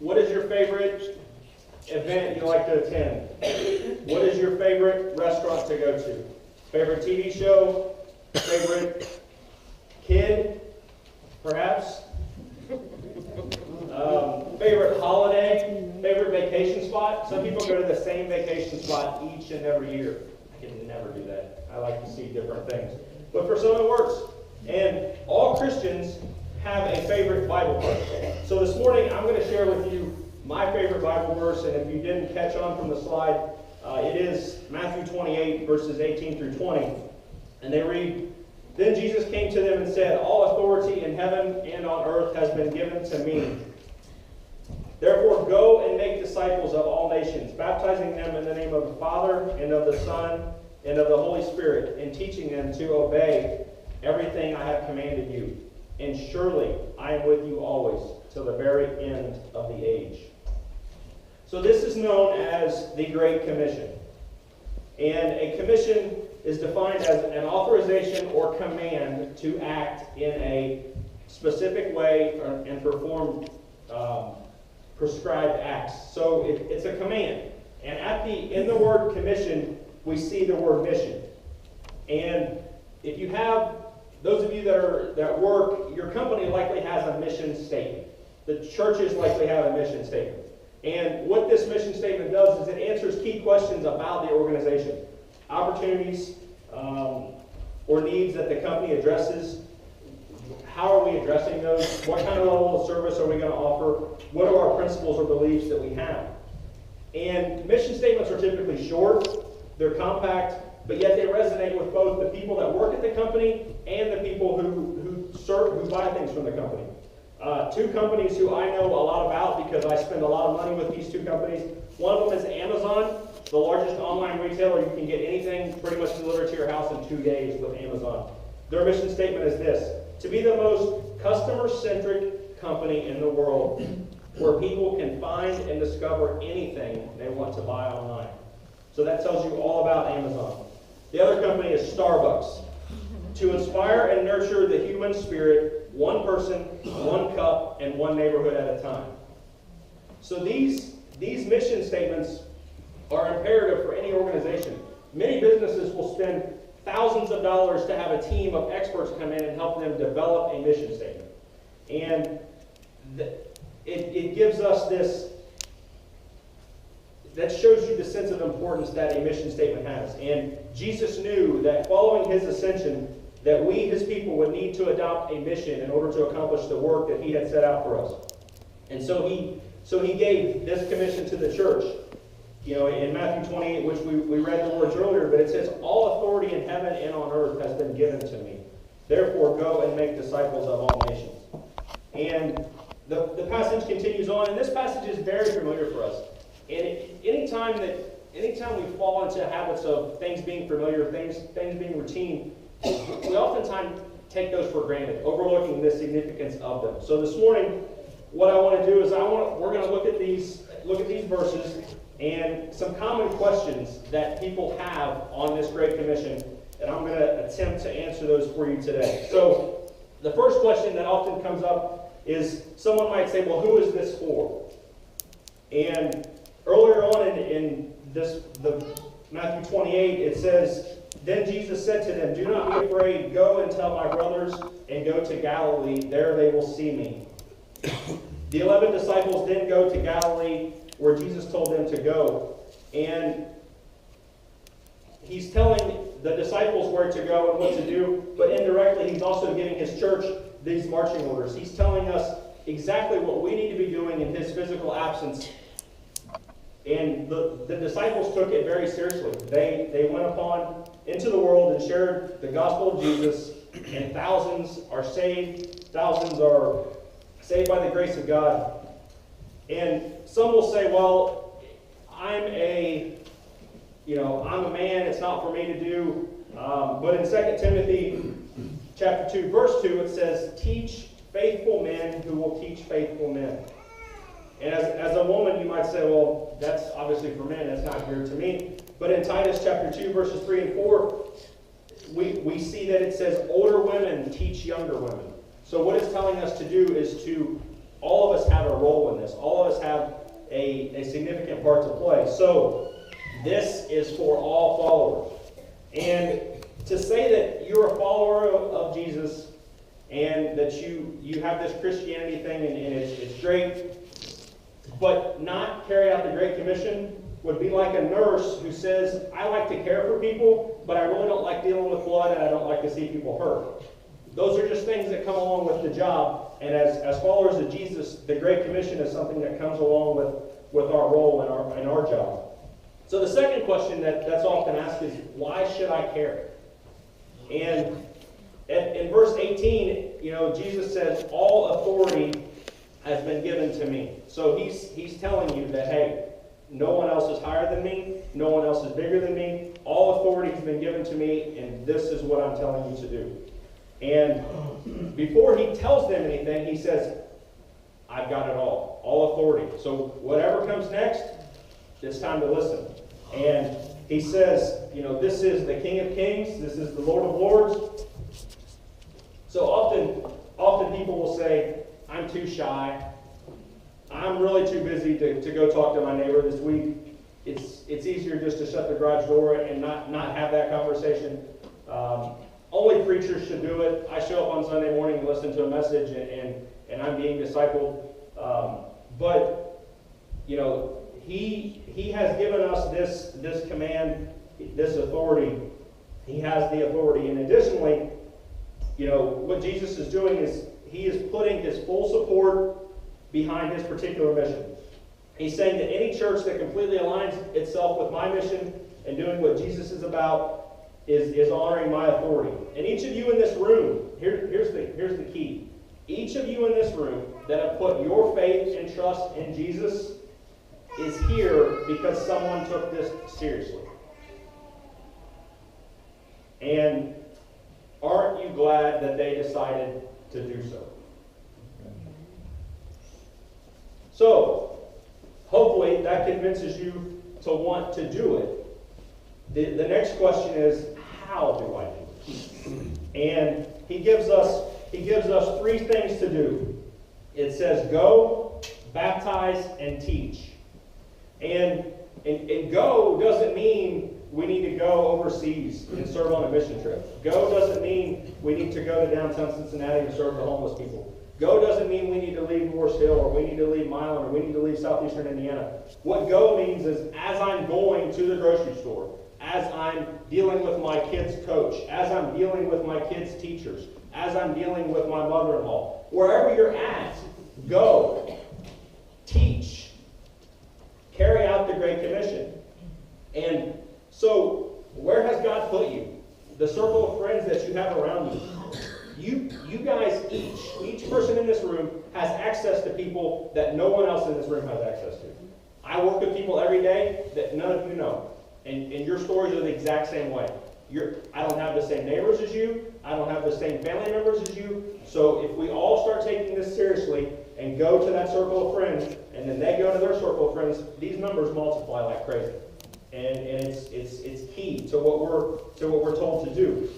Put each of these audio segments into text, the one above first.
What is your favorite event you like to attend? What is your favorite restaurant to go to? Favorite TV show? Favorite kid? Perhaps? Favorite holiday? Favorite vacation spot? Some people go to the same vacation spot each and every year. I can never do that. I like to see different things. But for some it works. And all Christians have a favorite Bible verse. So this morning I'm going to share with you my favorite Bible verse, and if you didn't catch on from the slide, it is Matthew 28, verses 18 through 20. And they read, "Then Jesus came to them and said, 'All authority in heaven and on earth has been given to me. Therefore go and make disciples of all nations, baptizing them in the name of the Father and of the Son and of the Holy Spirit, and teaching them to obey everything I have commanded you. And surely I am with you always, till the very end of the age.'" So this is known as the Great Commission. And a commission is defined as an authorization or command to act in a specific way and perform prescribed acts. So it's a command. And in the word commission, we see the word mission. And if you have, those of you that work, your company likely has a mission statement. The churches likely have a mission statement. And what this mission statement does is it answers key questions about the organization. Opportunities or needs that the company addresses. How are we addressing those? What kind of level of service are we going to offer? What are our principles or beliefs that we have? And mission statements are typically short, they're compact, but yet they resonate with both the people that work at the company and the people who buy things from the company. Two companies who I know a lot about because I spend a lot of money with these two companies. One of them is Amazon, the largest online retailer. You can get anything pretty much delivered to your house in 2 days with Amazon. Their mission statement is this: to be the most customer-centric company in the world where people can find and discover anything they want to buy online. So that tells you all about Amazon. The other company is Starbucks. To inspire and nurture the human spirit, one person, one cup, and one neighborhood at a time. So these mission statements are imperative for any organization. Many businesses will spend thousands of dollars to have a team of experts come in and help them develop a mission statement. And it gives us this, that shows you the sense of importance that a mission statement has. And Jesus knew that following his ascension, that we, his people, would need to adopt a mission in order to accomplish the work that he had set out for us. And so he gave this commission to the church. You know, in Matthew 28, which we read the words earlier, but it says, "All authority in heaven and on earth has been given to me. Therefore go and make disciples of all nations." And the passage continues on, and this passage is very familiar for us. And anytime we fall into habits of things being familiar, things being routine, we oftentimes take those for granted, overlooking the significance of them. So this morning, what I want to do is we're going to look at these verses and some common questions that people have on this Great Commission, and I'm going to attempt to answer those for you today. So the first question that often comes up is someone might say, "Well, who is this for?" And earlier on in the Matthew 28, it says, "Then Jesus said to them, 'Do not be afraid. Go and tell my brothers and go to Galilee. There they will see me.' The 11 disciples then go to Galilee, where Jesus told them to go." And he's telling the disciples where to go and what to do, but indirectly he's also giving his church these marching orders. He's telling us exactly what we need to be doing in his physical absence. And the disciples took it very seriously. They went into the world and shared the gospel of Jesus, and thousands are saved. Thousands are saved by the grace of God. And some will say, "Well, I'm a man, it's not for me to do." But in 2 Timothy chapter 2, verse 2, it says, "Teach faithful men who will teach faithful men." And as a woman, you might say, "Well, that's obviously for men, that's not here to me." But in Titus chapter 2, verses 3 and 4, we see that it says, "Older women teach younger women." So what it's telling us to do is to all of us have a role in this. All of us have a significant part to play. So this is for all followers. And to say that you're a follower of Jesus and that you have this Christianity thing and it's great, but not carry out the Great Commission would be like a nurse who says, I like to care for people, but I really don't like dealing with blood and I don't like to see people hurt. Those are just things that come along with the job. And as followers of Jesus, the Great Commission is something that comes along with our role and our job. So the second question that's often asked is, why should I care? And in verse 18, Jesus says, all authority has been given to me. So he's telling you that, hey, no one else is higher than me. No one else is bigger than me. All authority has been given to me, and this is what I'm telling you to do. And before he tells them anything, he says, I've got it all authority. So whatever comes next, it's time to listen. And he says, this is the King of Kings. This is the Lord of Lords. So often people will say, I'm too shy. I'm really too busy to go talk to my neighbor this week. It's easier just to shut the garage door and not have that conversation. Only preachers should do it. I show up on Sunday morning and listen to a message, and I'm being discipled. But he has given us this command, this authority. He has the authority, and additionally, what Jesus is doing is he is putting his full support behind his particular mission. He's saying that any church that completely aligns itself with my mission and doing what Jesus is about is honoring my authority. And each of you in this room, here's the key. Each of you in this room that have put your faith and trust in Jesus is here because someone took this seriously. And aren't you glad that they decided to do so? So, hopefully that convinces you to want to do it. The next question is, how do I do it? And he gives us 3 things to do. It says go, baptize, and teach. And go doesn't mean we need to go overseas and serve on a mission trip. Go doesn't mean we need to go to downtown Cincinnati and serve the homeless people. Go doesn't mean we need to leave Morris Hill, or we need to leave Milan, or we need to leave southeastern Indiana. What go means is, as I'm going to the grocery store, as I'm dealing with my kid's coach, as I'm dealing with my kid's teachers, as I'm dealing with my mother-in-law, wherever you're at, go, teach, carry out the Great Commission. And so, where has God put you? The circle of friends that you have around you. You guys, each person in this room has access to people that no one else in this room has access to. I work with people every day that none of you know. And your stories are the exact same way. I don't have the same neighbors as you. I don't have the same family members as you. So if we all start taking this seriously and go to that circle of friends, and then they go to their circle of friends, these numbers multiply like crazy. And it's key to what we're told to do.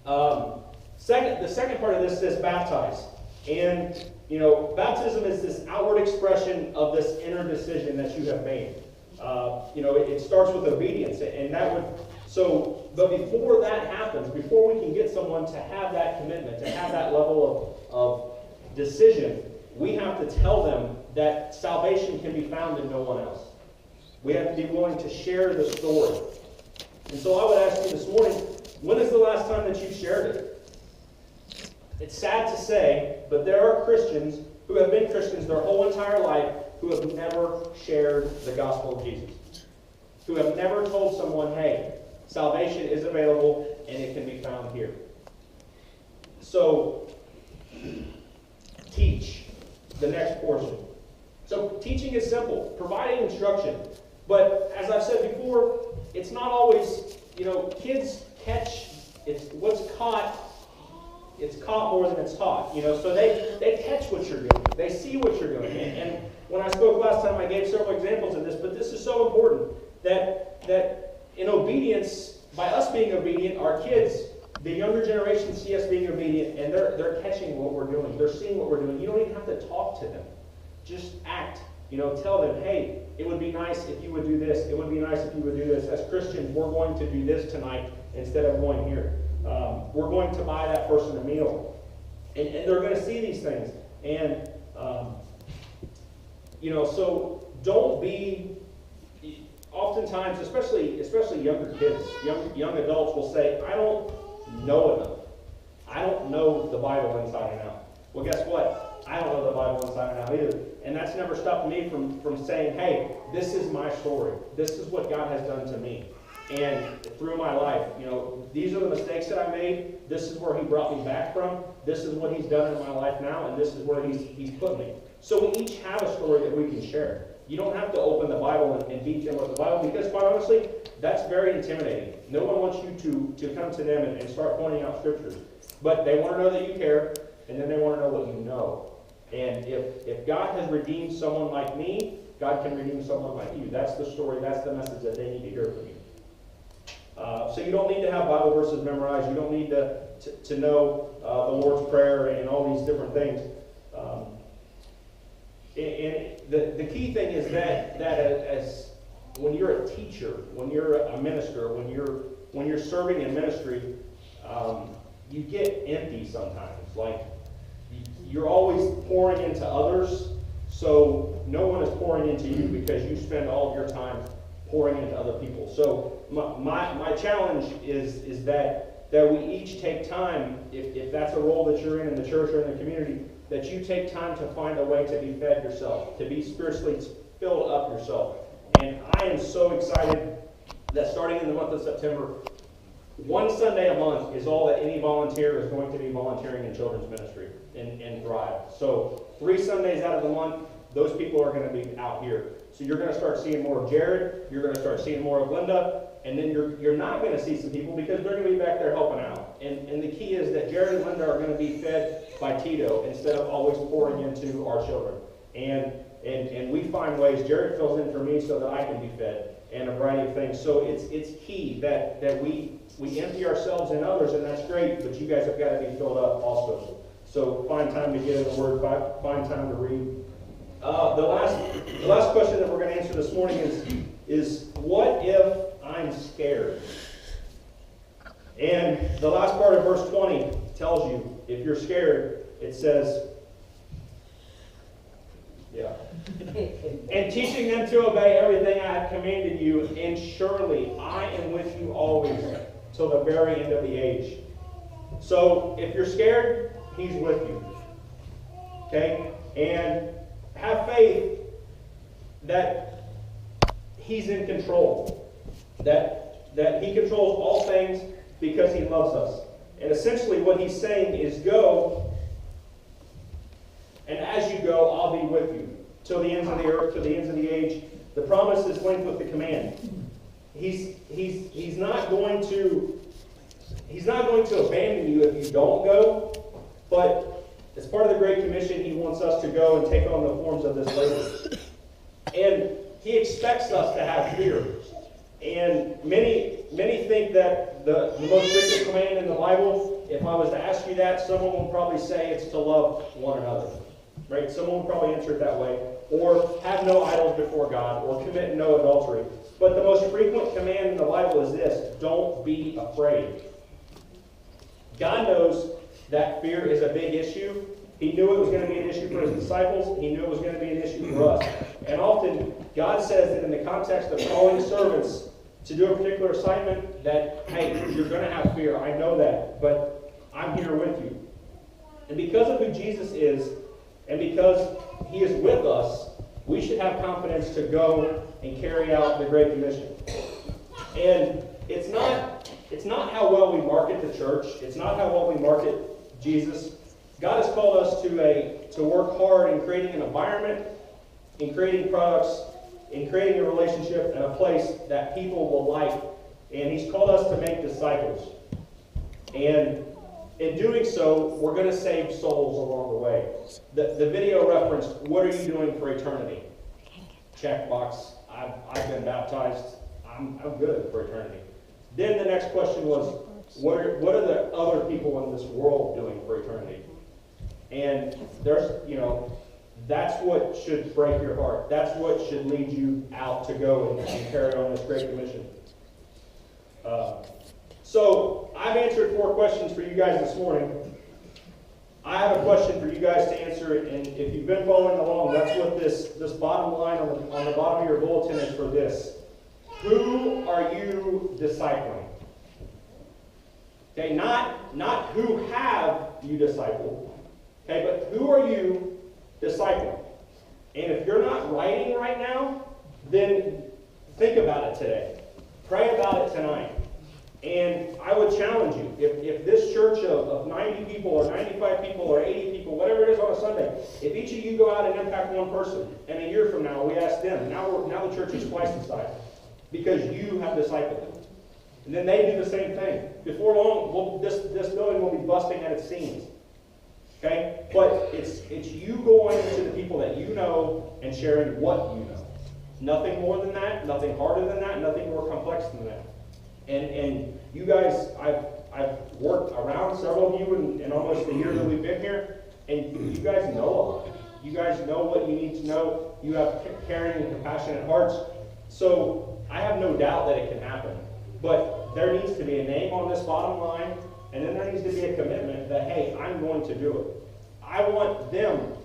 The second part of this says baptize. And, baptism is this outward expression of this inner decision that you have made. It starts with obedience. But before that happens, before we can get someone to have that commitment, to have that level of decision, we have to tell them that salvation can be found in no one else. We have to be willing to share the story. And so I would ask you this morning, when is the last time that you shared it? It's sad to say, but there are Christians who have been Christians their whole entire life who have never shared the gospel of Jesus. Who have never told someone, hey, salvation is available and it can be found here. So, teach, the next portion. So, teaching is simple, providing instruction. But, as I've said before, it's not always, kids catch, it's caught more than it's taught. So they catch what you're doing. They see what you're doing. And when I spoke last time, I gave several examples of this, but this is so important that in obedience, by us being obedient, our kids, the younger generation see us being obedient, and they're catching what we're doing. They're seeing what we're doing. You don't even have to talk to them. just act. Tell them, hey, it would be nice if you would do this. It would be nice if you would do this. As Christians, we're going to do this tonight instead of going here. We're going to buy that person a meal. And they're going to see these things. And, so don't be, oftentimes, especially younger kids, young adults will say, I don't know enough. I don't know the Bible inside and out. Well, guess what? I don't know the Bible inside and out either. And that's never stopped me from saying, hey, this is my story. This is what God has done to me. And through my life, these are the mistakes that I made. This is where he brought me back from. This is what he's done in my life now, and this is where he's put me. So we each have a story that we can share. You don't have to open the Bible and beat them with the Bible, because quite honestly, that's very intimidating. No one wants you to come to them and start pointing out scriptures. But they want to know that you care, and then they want to know what you know. And if God has redeemed someone like me, God can redeem someone like you. That's the story. That's the message that they need to hear from you. So you don't need to have Bible verses memorized. You don't need to know the Lord's Prayer and all these different things. And the key thing is that as when you're a teacher, when you're a minister, when you're serving in ministry, you get empty sometimes. Like you're always pouring into others, so no one is pouring into you because you spend all of your time pouring into other people. So my challenge is that we each take time, if that's a role that you're in the church or in the community, that you take time to find a way to be fed yourself, to be spiritually filled up yourself. And I am so excited that starting in the month of September, one Sunday a month is all that any volunteer is going to be volunteering in children's ministry and Thrive. So 3 Sundays out of the month, those people are going to be out here. So you're going to start seeing more of Jared, you're going to start seeing more of Linda, and then you're not going to see some people because they're going to be back there helping out. And the key is that Jared and Linda are going to be fed by Tito instead of always pouring into our children. And we find ways. Jared fills in for me so that I can be fed, and a variety of things. So it's key that we empty ourselves in others, and that's great, but you guys have got to be filled up also. So find time to get in the Word, find time to read. The last question that we're going to answer this morning is what if I'm scared? And the last part of verse 20 tells you, if you're scared, it says, and teaching them to obey everything I have commanded you, and surely I am with you always till the very end of the age. So if you're scared, he's with you. Okay? And have faith that he's in control. That he controls all things because he loves us. And essentially what he's saying is go, and as you go, I'll be with you till the ends of the earth, till the ends of the age. The promise is linked with the command. He's not going to abandon you if you don't go, but as part of the Great Commission, he wants us to go and take on the forms of this labor. And he expects us to have fear. And many think that the most frequent command in the Bible, if I was to ask you that, someone would probably say it's to love one another. Right? Someone would probably answer it that way. Or have no idols before God, or commit no adultery. But the most frequent command in the Bible is this: don't be afraid. God knows that fear is a big issue. He knew it was going to be an issue for his disciples. He knew it was going to be an issue for us. And often, God says that in the context of calling servants to do a particular assignment, that, hey, you're going to have fear. I know that, but I'm here with you. And because of who Jesus is, and because he is with us, we should have confidence to go and carry out the Great Commission. And it's not how well we market the church. It's not how well we market Jesus. God has called us to work hard in creating an environment, in creating products, in creating a relationship and a place that people will like. And he's called us to make disciples. And in doing so, we're going to save souls along the way. The video referenced, what are you doing for eternity? Check box. I've been baptized. I'm good for eternity. Then the next question was, what are the other people in this world doing for eternity? And there's That's what should break your heart. That's what should lead you out to go and carry on this Great Commission. So I've answered 4 questions for you guys this morning. I have a question for you guys to answer, and if you've been following along, that's what this bottom line on the bottom of your bulletin is for this. Who are you discipling? Okay, not who have you discipled, okay, but who are you discipling? And if you're not writing right now, then think about it today. Pray about it tonight. And I would challenge you, if this church of 90 people or 95 people or 80 people, whatever it is on a Sunday, if each of you go out and impact one person, and a year from now we ask them, now the church is twice the size, because you have discipled them. And then they do the same thing. Before long, this building will be busting at its seams. Okay? But it's you going to the people that you know and sharing what you know. Nothing more than that, nothing harder than that, nothing more complex than that. And you guys, I've worked around several of you in almost the year that we've been here, and you guys know a lot. You guys know what you need to know. You have caring and compassionate hearts. So I have no doubt that it can happen. But there needs to be a name on this bottom line, and then there needs to be a commitment that, hey, I'm going to do it. I want them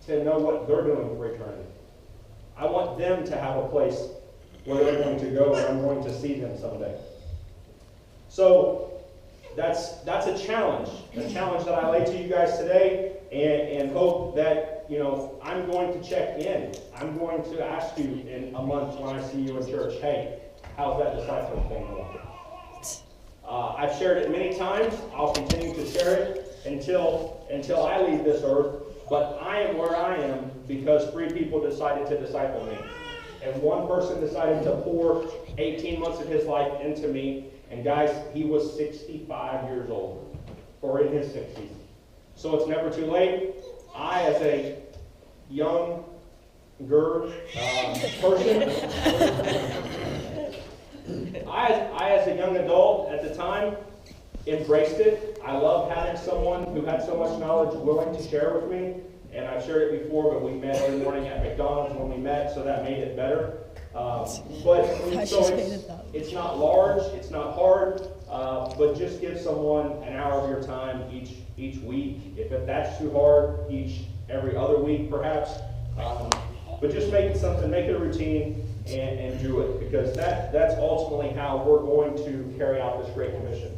to know what they're doing for eternity. I want them to have a place where they're going to go, and I'm going to see them someday. So that's a challenge that I lay to you guys today, and hope that, you know, I'm going to check in. I'm going to ask you in a month when I see you in church, hey, how's that discipling thing going? I've shared it many times. I'll continue to share it until I leave this earth. But I am where I am because 3 people decided to disciple me. And one person decided to pour 18 months of his life into me. And guys, he was 65 years old, or in his 60s. So it's never too late. I, as a young person, I, as a young adult at the time, embraced it. I loved having someone who had so much knowledge willing to share with me. And I've shared it before, but we met every morning at McDonald's when we met, so that made it better. It's not large, it's not hard, but just give someone an hour of your time each week. If that's too hard, every other week perhaps. But just make it something, make it a routine, and do it, because that's ultimately how we're going to carry out this Great Commission.